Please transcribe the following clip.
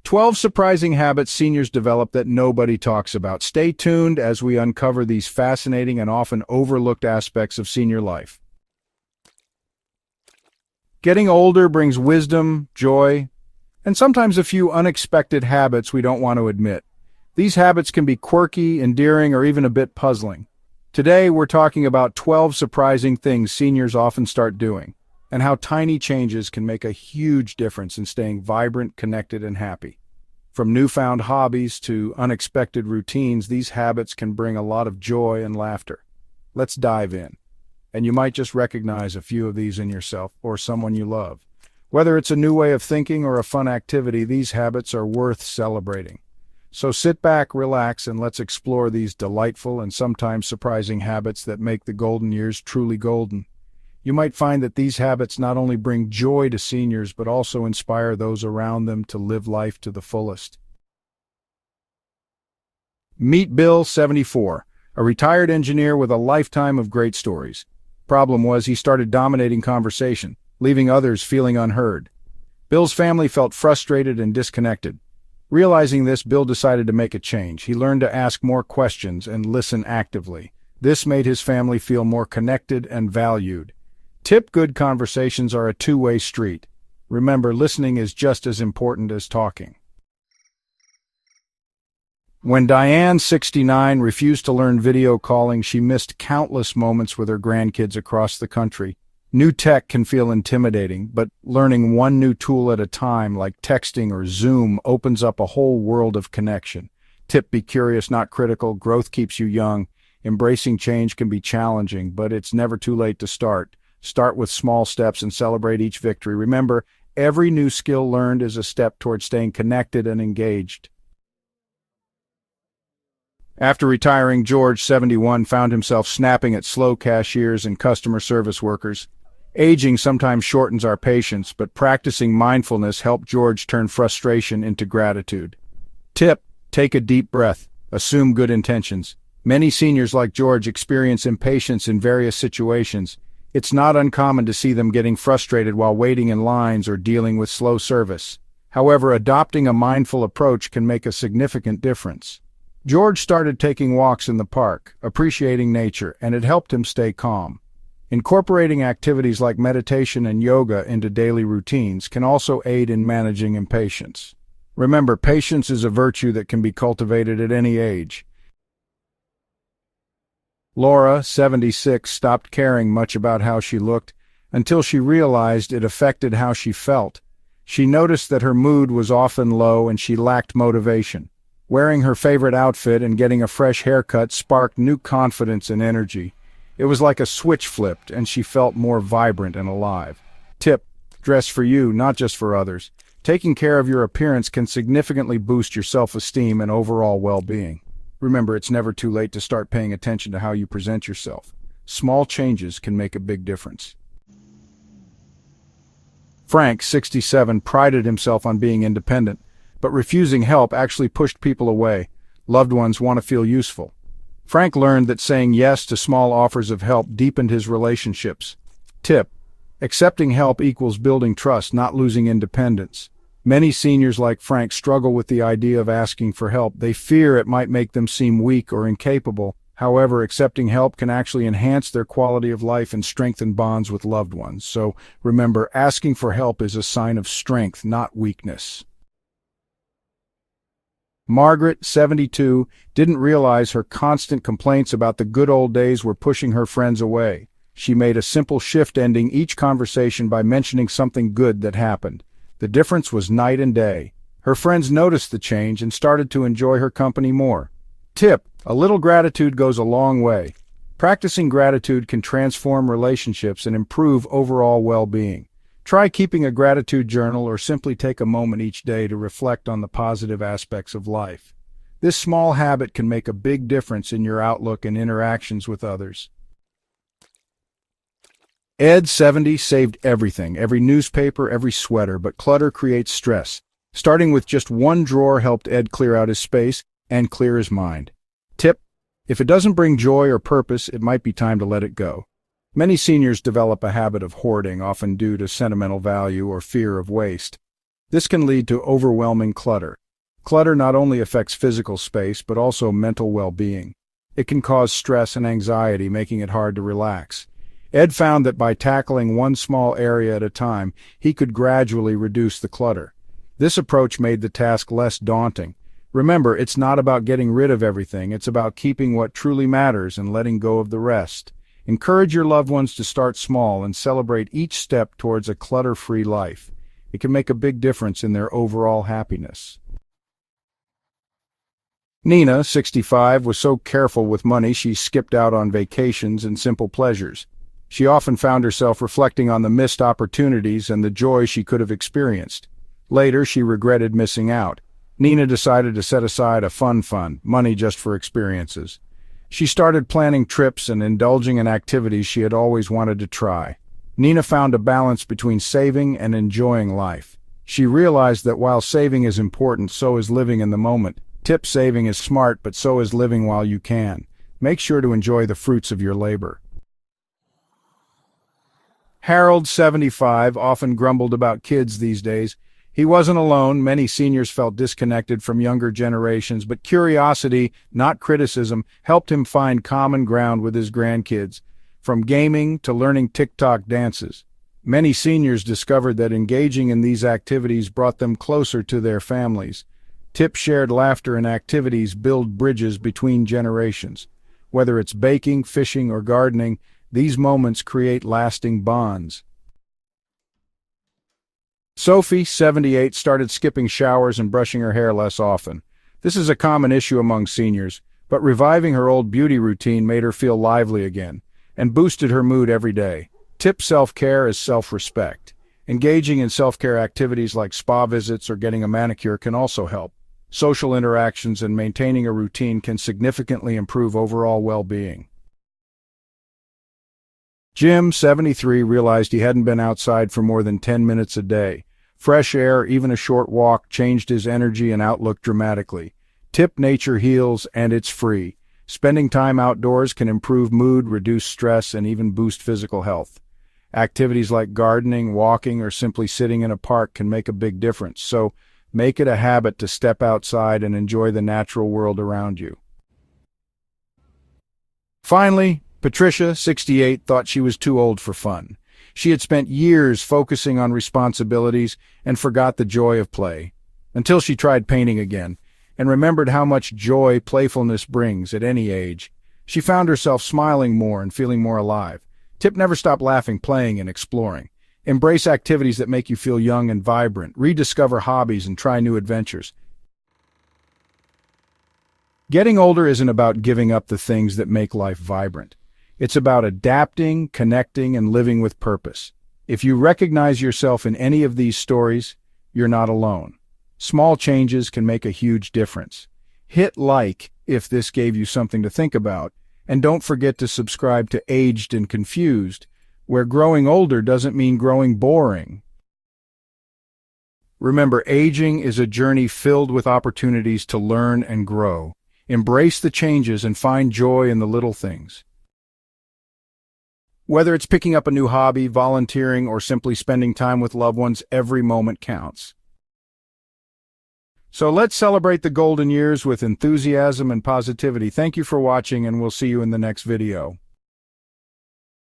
12 surprising habits seniors develop that nobody talks about. Stay tuned as we uncover these fascinating and often overlooked aspects of senior life. Getting older brings wisdom, joy, and sometimes a few unexpected habits we don't want to admit. These habits can be quirky, endearing, or even a bit puzzling. Today, we're talking about 12 surprising things seniors often start doing, and how tiny changes can make a huge difference in staying vibrant, connected, and happy. From newfound hobbies to unexpected routines, these habits can bring a lot of joy and laughter. Let's dive in. And you might just recognize a few of these in yourself or someone you love. Whether it's a new way of thinking or a fun activity, these habits are worth celebrating. So sit back, relax, and let's explore these delightful and sometimes surprising habits that make the golden years truly golden. You might find that these habits not only bring joy to seniors, but also inspire those around them to live life to the fullest. Meet Bill, 74, a retired engineer with a lifetime of great stories. Problem was, he started dominating conversation, leaving others feeling unheard. Bill's family felt frustrated and disconnected. Realizing this, Bill decided to make a change. He learned to ask more questions and listen actively. This made his family feel more connected and valued. Tip: good conversations are a two-way street. Remember, listening is just as important as talking. When Diane, 69, refused to learn video calling, she missed countless moments with her grandkids across the country. New tech can feel intimidating, but learning one new tool at a time, like texting or Zoom, opens up a whole world of connection. Tip: be curious, not critical. Growth keeps you young. Embracing change can be challenging, but it's never too late to start. Start with small steps and celebrate each victory. Remember, every new skill learned is a step toward staying connected and engaged. After retiring, George, 71, found himself snapping at slow cashiers and customer service workers. Aging sometimes shortens our patience, but practicing mindfulness helped George turn frustration into gratitude. Tip: take a deep breath. Assume good intentions. Many seniors like George experience impatience in various situations. It's not uncommon to see them getting frustrated while waiting in lines or dealing with slow service. However, adopting a mindful approach can make a significant difference. George started taking walks in the park, appreciating nature, and it helped him stay calm. Incorporating activities like meditation and yoga into daily routines can also aid in managing impatience. Remember, patience is a virtue that can be cultivated at any age. Laura, 76, stopped caring much about how she looked until she realized it affected how she felt. She noticed that her mood was often low and she lacked motivation. Wearing her favorite outfit and getting a fresh haircut sparked new confidence and energy. It was like a switch flipped, and she felt more vibrant and alive. Tip: dress for you, not just for others. Taking care of your appearance can significantly boost your self-esteem and overall well-being. Remember, it's never too late to start paying attention to how you present yourself. Small changes can make a big difference. Frank, 67, prided himself on being independent, but refusing help actually pushed people away. Loved ones want to feel useful. Frank learned that saying yes to small offers of help deepened his relationships. Tip: accepting help equals building trust, not losing independence. Many seniors like Frank struggle with the idea of asking for help. They fear it might make them seem weak or incapable. However, accepting help can actually enhance their quality of life and strengthen bonds with loved ones. So remember, asking for help is a sign of strength, not weakness. Margaret, 72, didn't realize her constant complaints about the good old days were pushing her friends away. She made a simple shift, ending each conversation by mentioning something good that happened. The difference was night and day. Her friends noticed the change and started to enjoy her company more. Tip: a little gratitude goes a long way. Practicing gratitude can transform relationships and improve overall well-being. Try keeping a gratitude journal or simply take a moment each day to reflect on the positive aspects of life. This small habit can make a big difference in your outlook and interactions with others. Ed, 70, saved everything, every newspaper, every sweater, but clutter creates stress. Starting with just one drawer helped Ed clear out his space and clear his mind. Tip: if it doesn't bring joy or purpose, it might be time to let it go. Many seniors develop a habit of hoarding, often due to sentimental value or fear of waste. This can lead to overwhelming clutter. Clutter not only affects physical space, but also mental well-being. It can cause stress and anxiety, making it hard to relax. Ed found that by tackling one small area at a time, he could gradually reduce the clutter. This approach made the task less daunting. Remember, it's not about getting rid of everything, it's about keeping what truly matters and letting go of the rest. Encourage your loved ones to start small and celebrate each step towards a clutter-free life. It can make a big difference in their overall happiness. Nina, 65, was so careful with money she skipped out on vacations and simple pleasures. She often found herself reflecting on the missed opportunities and the joy she could have experienced. Later, she regretted missing out. Nina decided to set aside a fun fund, money just for experiences. She started planning trips and indulging in activities she had always wanted to try. Nina found a balance between saving and enjoying life. She realized that while saving is important, so is living in the moment. Tip: saving is smart, but so is living while you can. Make sure to enjoy the fruits of your labor. Harold, 75, often grumbled about kids these days. He wasn't alone. Many seniors felt disconnected from younger generations, but curiosity, not criticism, helped him find common ground with his grandkids. From gaming to learning TikTok dances, many seniors discovered that engaging in these activities brought them closer to their families. Tip: shared laughter and activities build bridges between generations. Whether it's baking, fishing, or gardening, these moments create lasting bonds. Sophie, 78, started skipping showers and brushing her hair less often. This is a common issue among seniors, but reviving her old beauty routine made her feel lively again and boosted her mood every day. Tip: self-care is self-respect. Engaging in self-care activities like spa visits or getting a manicure can also help. Social interactions and maintaining a routine can significantly improve overall well-being. Jim, 73, realized he hadn't been outside for more than 10 minutes a day. Fresh air, even a short walk, changed his energy and outlook dramatically. Tip: nature heals, and it's free. Spending time outdoors can improve mood, reduce stress, and even boost physical health. Activities like gardening, walking, or simply sitting in a park can make a big difference, so make it a habit to step outside and enjoy the natural world around you. Finally, Patricia, 68, thought she was too old for fun. She had spent years focusing on responsibilities and forgot the joy of play, until she tried painting again, and remembered how much joy playfulness brings at any age. She found herself smiling more and feeling more alive. Tip: never stop laughing, playing, and exploring. Embrace activities that make you feel young and vibrant. Rediscover hobbies and try new adventures. Getting older isn't about giving up the things that make life vibrant. It's about adapting, connecting, and living with purpose. If you recognize yourself in any of these stories, you're not alone. Small changes can make a huge difference. Hit like if this gave you something to think about, and don't forget to subscribe to Aged and Confused, where growing older doesn't mean growing boring. Remember, aging is a journey filled with opportunities to learn and grow. Embrace the changes and find joy in the little things. Whether it's picking up a new hobby, volunteering, or simply spending time with loved ones, every moment counts. So let's celebrate the golden years with enthusiasm and positivity. Thank you for watching, and we'll see you in the next video.